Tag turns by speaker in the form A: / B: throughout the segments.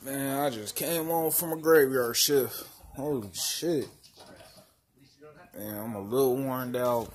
A: Man, I just came home from a graveyard shift. Holy shit. Man, I'm a little worn out.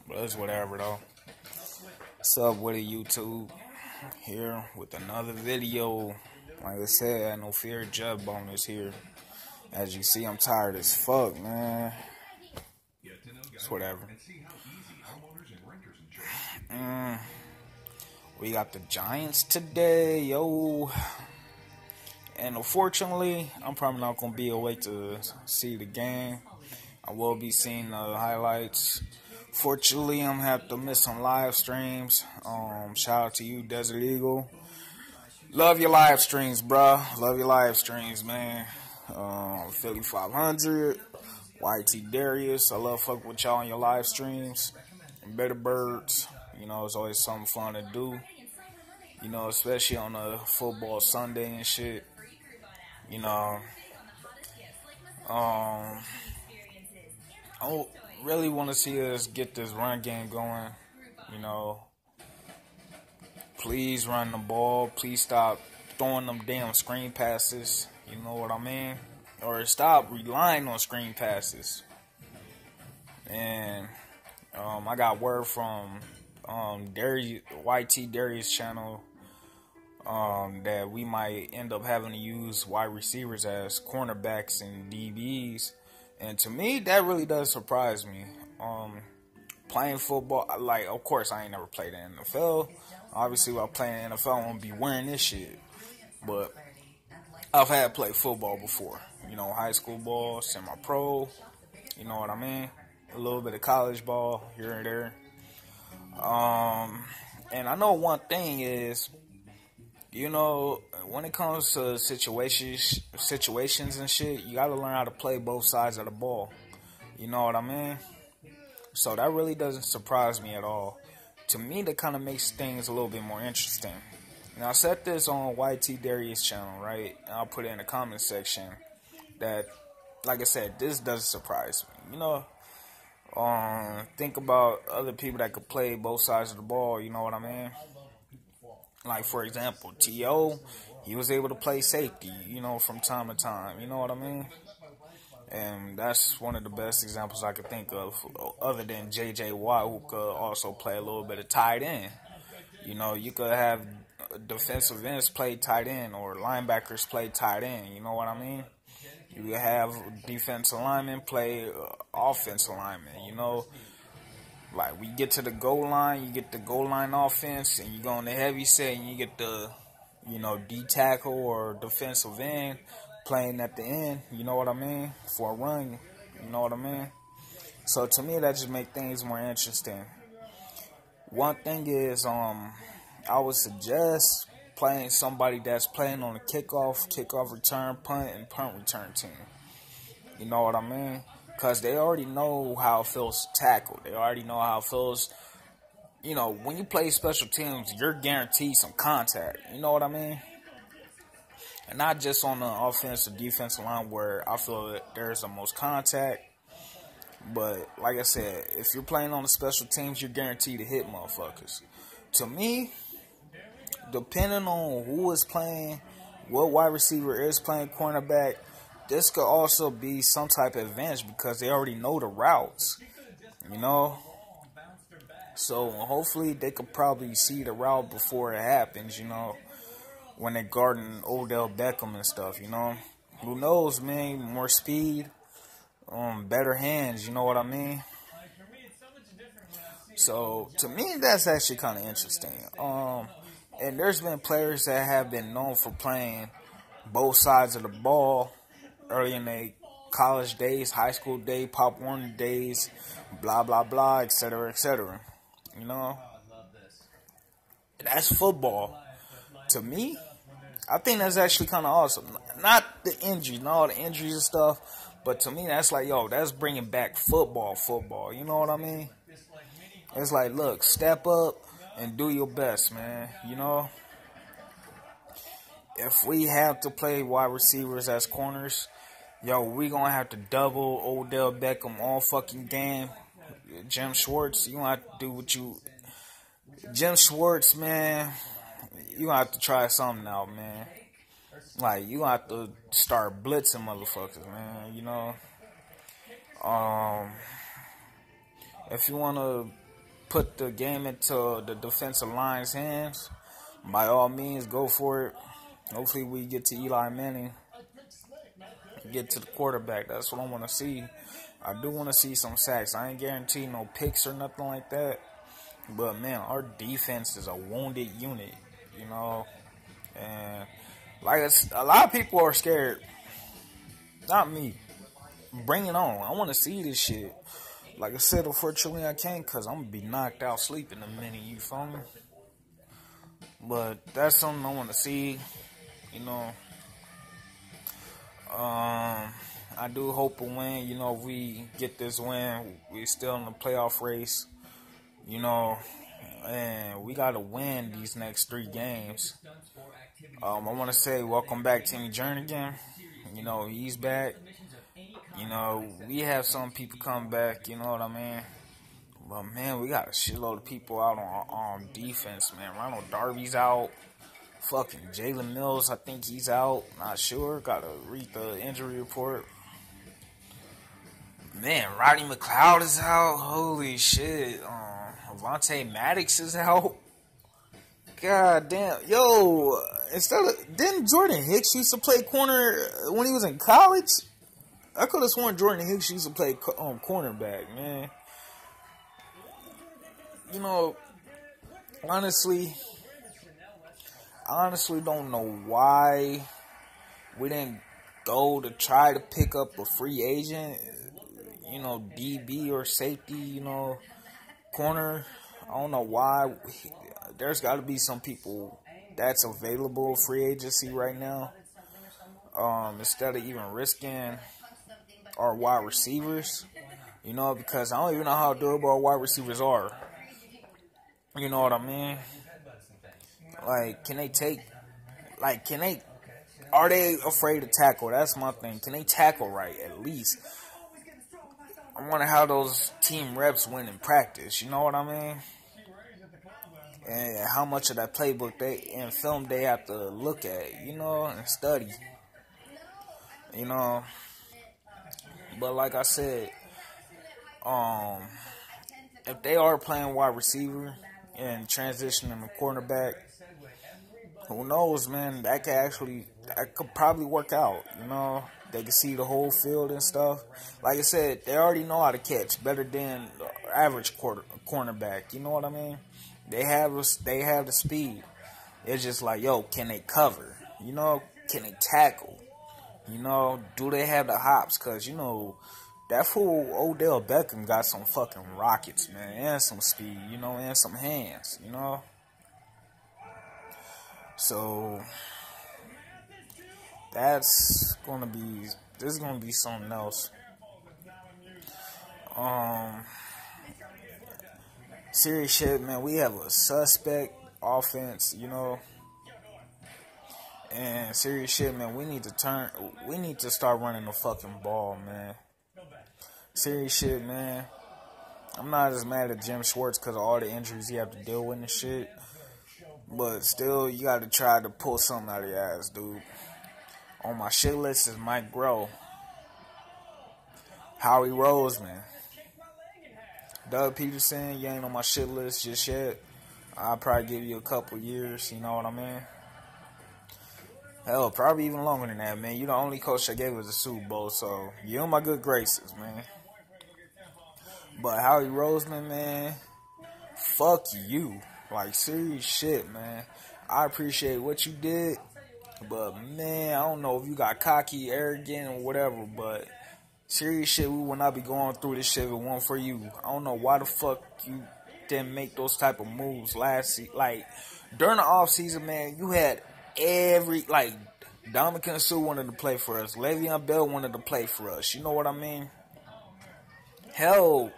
A: But it's whatever though. What's up with it, YouTube? Here with another video. Like I said, I no fear Jub bonus here. As you see, I'm tired as fuck, man. It's whatever. We got the Giants today, yo. And unfortunately, I'm probably not going to be awake to see the game. I will be seeing the highlights. Fortunately, I'm going to have to miss some live streams. Shout out to you, Desert Eagle. Love your live streams, bruh. Love your live streams, man. Philly 500, YT Darius. I love fucking with y'all on your live streams. Better Birds. You know, it's always something fun to do. You know, especially on a football Sunday and shit. You know, I really want to see us get this run game going. You know, please run the ball. Please stop throwing them damn screen passes. You know what I mean? Or stop relying on screen passes. And I got word from Darius, YT Darius channel. That we might end up having to use wide receivers as cornerbacks and DBs, and to me that really does surprise me. Playing football, like, of course I ain't never played in the NFL. Obviously, while playing in the NFL, I won't be wearing this shit. But I've had played football before. You know, high school ball, semi-pro. You know what I mean? A little bit of college ball here and there. And I know one thing is, you know, when it comes to situations and shit, you gotta learn how to play both sides of the ball. You know what I mean? So that really doesn't surprise me at all. To me, that kind of makes things a little bit more interesting. Now, I said this on YT Darius channel, right? And I'll put it in the comment section that, like I said, this doesn't surprise me. You know, think about other people that could play both sides of the ball. You know what I mean? Like, for example, T.O., he was able to play safety, you know, from time to time. You know what I mean? And that's one of the best examples I could think of, other than J.J. Watt, who could also play a little bit of tight end. You know, you could have defensive ends play tight end or linebackers play tight end. You know what I mean? You could have defensive linemen play offensive linemen, you know. Like, we get to the goal line, you get the goal line offense, and you go on the heavy set, and you get the, you know, D-tackle or defensive end playing at the end, you know what I mean, for a run, you know what I mean. So, to me, that just makes things more interesting. One thing is, I would suggest playing somebody that's playing on the kickoff return, punt, and punt return team. You know what I mean? Because they already know how it feels to tackle. They already know how it feels. You know, when you play special teams, you're guaranteed some contact. You know what I mean? And not just on the offensive, defensive line where I feel that there's the most contact. But, like I said, if you're playing on the special teams, you're guaranteed to hit motherfuckers. To me, depending on who is playing, what wide receiver is playing cornerback, this could also be some type of advantage because they already know the routes, you know. So hopefully they could probably see the route before it happens, you know, when they're guarding Odell Beckham and stuff, you know. Who knows, man? More speed, better hands, you know what I mean? So to me, that's actually kind of interesting. And there's been players that have been known for playing both sides of the ball early in their college days, high school days, Pop Warner days, blah, blah, blah, etc., etc. You know? That's football. To me, I think that's actually kind of awesome. Not the injuries, not all the injuries and stuff, but to me, that's like, yo, that's bringing back football. You know what I mean? It's like, look, step up and do your best, man. You know? If we have to play wide receivers as corners, yo, we gonna have to double Odell Beckham all fucking game. Jim Schwartz, you gonna have to do what you... Jim Schwartz, man, you gonna have to try something out, man. Like, you gonna have to start blitzing motherfuckers, man. You know, if you wanna put the game into the defensive line's hands, by all means, go for it. Hopefully, we get to Eli Manning, get to the quarterback. That's what I want to see. I do want to see some sacks. I ain't guaranteeing no picks or nothing like that. But, man, our defense is a wounded unit, you know. And, like, a lot of people are scared. Not me. Bring it on. I want to see this shit. Like I said, unfortunately, I can't because I'm going to be knocked out sleeping in a minute, you feel me? But that's something I want to see, you know. I do hope a win. You know, if we get this win, we're still in the playoff race, you know, and we got to win these next 3 games. I want to say welcome back Timmy Jernigan. You know, he's back. You know, we have some people come back, you know what I mean? But, man, we got a shitload of people out on defense, man. Ronald Darby's out. Fucking Jalen Mills, I think he's out. Not sure. Got to read the injury report. Man, Rodney McLeod is out. Holy shit. Avonte Maddox is out. God damn. Yo, didn't Jordan Hicks used to play corner when he was in college? I could have sworn Jordan Hicks used to play cornerback, man. You know, honestly, I honestly don't know why we didn't go to try to pick up a free agent, you know, DB or safety, you know, corner. I don't know why. There's got to be some people that's available free agency right now. Instead of even risking our wide receivers, you know, because I don't even know how durable our wide receivers are. You know what I mean? Like, are they afraid to tackle? That's my thing. Can they tackle right, at least? I wonder how those team reps win in practice. You know what I mean? And how much of that playbook and film they have to look at, you know, and study. You know? But like I said, if they are playing wide receiver and transitioning to cornerback, who knows, man? That could probably work out. You know, they can see the whole field and stuff. Like I said, they already know how to catch better than the average cornerback. You know what I mean? They have the speed. It's just like, yo, can they cover? You know, can they tackle? You know, do they have the hops? Cause you know, that fool Odell Beckham got some fucking rockets, man, and some speed. You know, and some hands. You know. So this is gonna be something else. Serious shit, man. We have a suspect offense, you know. And serious shit, man. We need to start running the fucking ball, man. Serious shit, man. I'm not as mad at Jim Schwartz because of all the injuries he have to deal with and shit. But still, you got to try to pull something out of your ass, dude. On my shit list is Mike Groh, Howie Roseman, Doug Peterson. You ain't on my shit list just yet. I'll probably give you a couple years, you know what I mean? Hell, probably even longer than that, man. You the only coach that gave us a Super Bowl, so you're in my good graces, man. But Howie Roseman, man, fuck you. Like, serious shit, man. I appreciate what you did, but, man, I don't know if you got cocky, arrogant, or whatever, but serious shit, we would not be going through this shit if it weren't for you. I don't know why the fuck you didn't make those type of moves last season. Like, during the offseason, man, you had Dominican Sue wanted to play for us. Le'Veon Bell wanted to play for us. You know what I mean? Hell,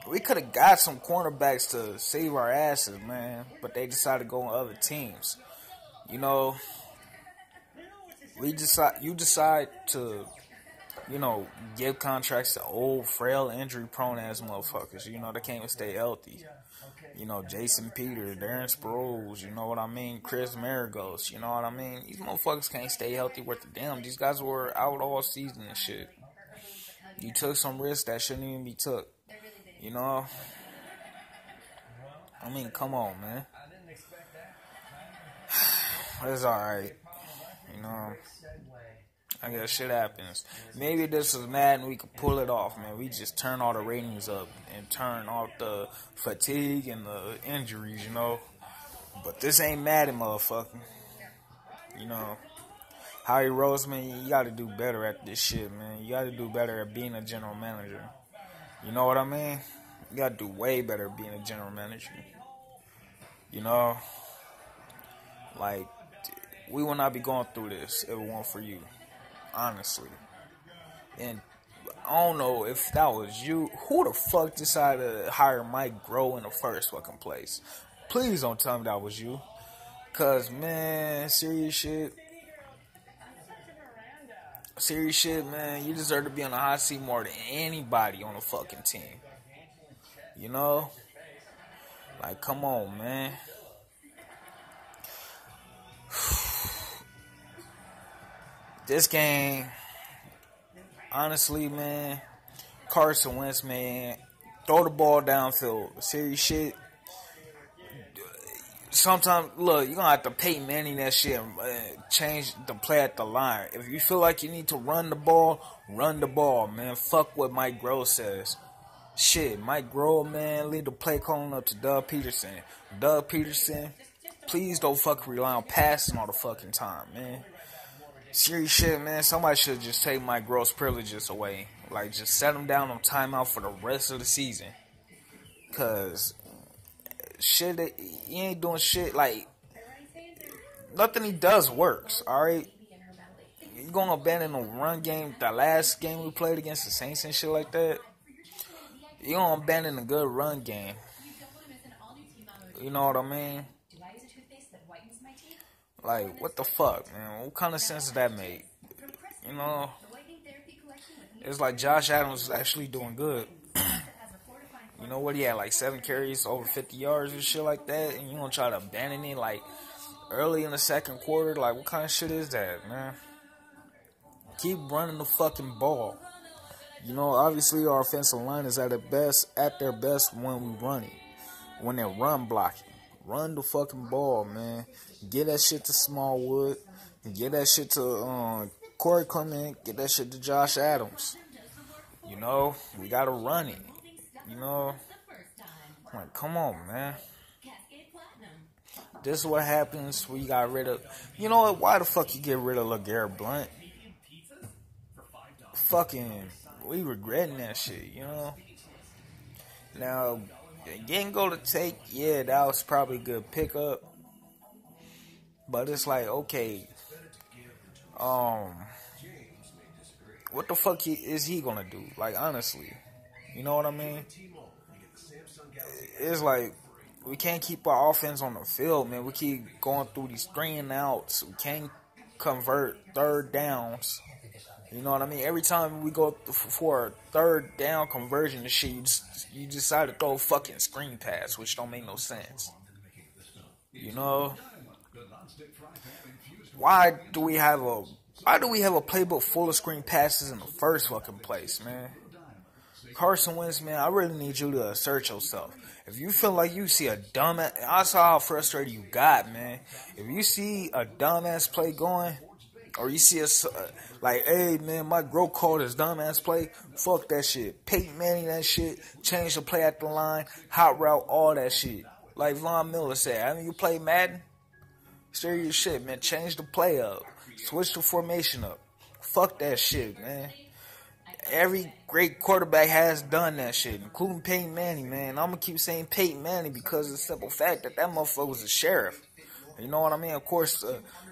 A: we could have got some cornerbacks to save our asses, man. But they decided to go on other teams. You know, you decide to you know, give contracts to old, frail, injury-prone ass motherfuckers. You know, they can't even stay healthy. You know, Jason Peters, Darren Sproles, you know what I mean? Chris Maragos, you know what I mean? These motherfuckers can't stay healthy worth the damn. These guys were out all season and shit. You took some risks that shouldn't even be took. You know? I mean, come on, man. It's alright. You know? I guess shit happens. Maybe this is mad and we could pull it off, man. We just turn all the ratings up and turn off the fatigue and the injuries, you know. But this ain't Madden, motherfucker. You know, Howie Roseman, you gotta do better at this shit, man. You gotta do better at being a general manager. You know what I mean? You gotta do way better at being a general manager. You know? Like, we will not be going through this if it weren't for you. Honestly. And I don't know if that was you. Who the fuck decided to hire Mike Groh in the first fucking place? Please don't tell me that was you. Cause, man, serious shit, man. You deserve to be on the hot seat more than anybody on the fucking team. You know? Like, come on, man. This game, honestly, man, Carson Wentz, man, throw the ball downfield. Serious shit. Sometimes, look, you're going to have to Peyton Manning that shit and change the play at the line. If you feel like you need to run the ball, man. Fuck what Mike Groh says. Shit, Mike Groh, man, leave the play calling up to Doug Peterson. Doug Peterson, please don't fucking rely on passing all the fucking time, man. Serious shit, man. Somebody should just take Mike Groh's privileges away. Like, just set him down on timeout for the rest of the season. Cause shit, he ain't doing shit. Like, nothing he does works. All right, you gonna abandon the run game? The last game we played against the Saints and shit like that. You gonna abandon a good run game? You know what I mean? Like, what the fuck, man? What kind of sense does that make? You know, it's like Josh Adams is actually doing good. You know what? He had like 7 carries, over 50 yards and shit like that. And you gonna try to abandon it like early in the second quarter? Like, what kind of shit is that, man? Keep running the fucking ball. You know, obviously our offensive line is at their best when we run it. When they're run blocking. Run the fucking ball, man. Get that shit to Smallwood. Get that shit to Corey Clement. Get that shit to Josh Adams. You know, we gotta run it. You know, like, come on, man. This is what happens when you got rid of. You know what? Why the fuck you get rid of LeGarrette Blount? Fucking, we regretting that shit. You know. Now, getting Golden Tate, yeah, that was probably a good pickup. But it's like, okay, what the fuck is he gonna do? Like, honestly, you know what I mean? It's like, we can't keep our offense on the field, man. We keep going through these 3 and outs. We can't convert third downs. You know what I mean? Every time we go for a third down conversion and shit, you decide to throw a fucking screen pass, which don't make no sense. You know? Why do we have a playbook full of screen passes in the first fucking place, man? Carson Wentz, man, I really need you to assert yourself. If you feel like you see a dumbass, I saw how frustrated you got, man. If you see a dumbass play going, or you see like, hey, man, Mike Groh called his dumbass play, fuck that shit. Peyton Manning that shit, change the play at the line, hot route, all that shit. Like Von Miller said, haven't you played Madden? Serious shit, man. Change the play up. Switch the formation up. Fuck that shit, man. Every great quarterback has done that shit, including Peyton Manning, man. I'm going to keep saying Peyton Manning because of the simple fact that motherfucker was a sheriff. You know what I mean? Of course,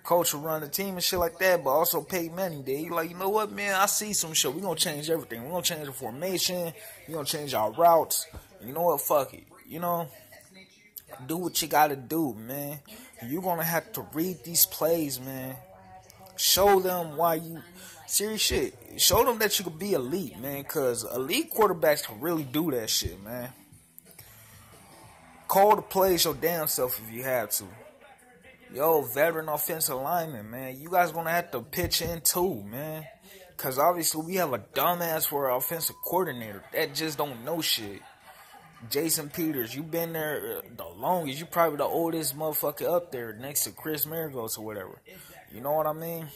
A: coach will run the team and shit like that, but also Peyton Manning did. He like, you know what, man? I see some shit. We're going to change everything. We're going to change the formation. We're going to change our routes. You know what? Fuck it. You know? Do what you got to do, man. You're going to have to read these plays, man. Show them why you serious shit. Show them that you could be elite, man. Cause elite quarterbacks can really do that shit, man. Call the plays your damn self if you have to. Yo, veteran offensive lineman, man. You guys gonna have to pitch in too, man. Cause obviously we have a dumbass for an offensive coordinator that just don't know shit. Jason Peters, you been there the longest. You probably the oldest motherfucker up there next to Chris Maragos or whatever. You know what I mean?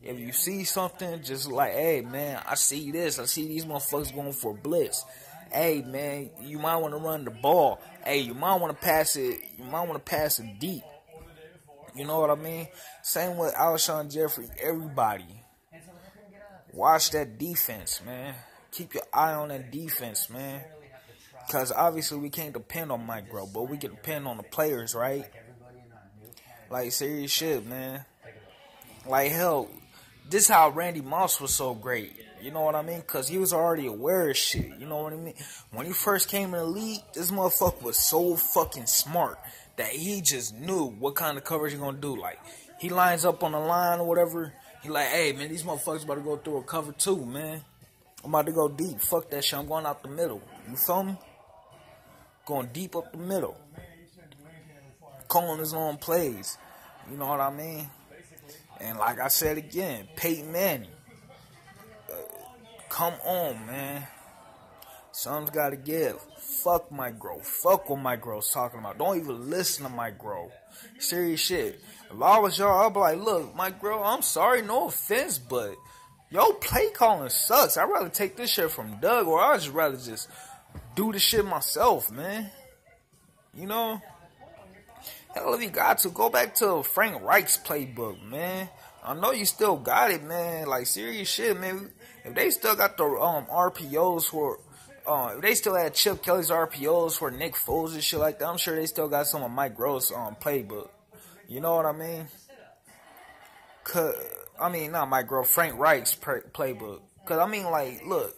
A: If you see something, just like, hey, man, I see this. I see these motherfuckers going for blitz. Hey, man, you might want to run the ball. Hey, you might want to pass it. You might want to pass it deep. You know what I mean? Same with Alshon Jeffrey. Everybody. Watch that defense, man. Keep your eye on that defense, man. Because obviously we can't depend on Mike Groh, but we can depend on the players, right? Like, serious shit, man. Like, hell, this is how Randy Moss was so great. You know what I mean? Because he was already aware of shit. You know what I mean? When he first came in the league, this motherfucker was so fucking smart that he just knew what kind of coverage he gonna do. Like, he lines up on the line or whatever. He like, hey, man, these motherfuckers about to go through a cover too, man. I'm about to go deep. Fuck that shit. I'm going out the middle. You feel me? Going deep up the middle. Calling his own plays. You know what I mean? And like I said again, Peyton Manning. Come on, man. Something's got to give. Fuck Mike Groh. Fuck what Mike Groh's talking about. Don't even listen to Mike Groh. Serious shit. If I was y'all, I'd be like, look, Mike Groh, I'm sorry, no offense, but yo, play calling sucks. I'd rather take this shit from Doug, or I'd just rather just do the shit myself, man. You know? Hell, if you got to, go back to Frank Reich's playbook, man. I know you still got it, man. Like, serious shit, man. If they still got the RPOs for, if they still had Chip Kelly's RPOs for Nick Foles and shit like that, I'm sure they still got some of Mike Groh's playbook. You know what I mean? Not Mike Groh, Frank Reich's playbook. Cause I mean, like, look,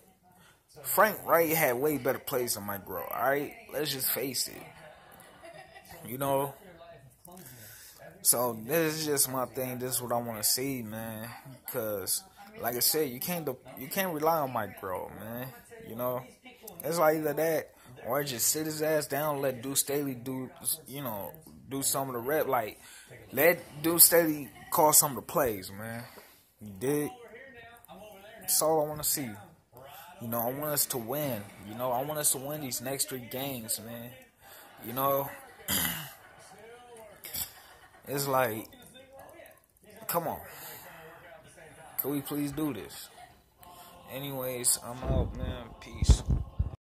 A: Frank Reich had way better plays than Mike Groh. All right, let's just face it. You know. So this is just my thing. This is what I want to see, man. Cause, like I said, you can't rely on Mike Groh, man. You know, it's like either that or just sit his ass down, and let Deuce Staley do some of the rep. Like, let Deuce Staley call some of the plays, man. You dig? That's all I want to see. You know, I want us to win. You know, I want us to win these next 3 games, man. You know, it's like, come on. Can we please do this? Anyways, I'm out, man. Peace.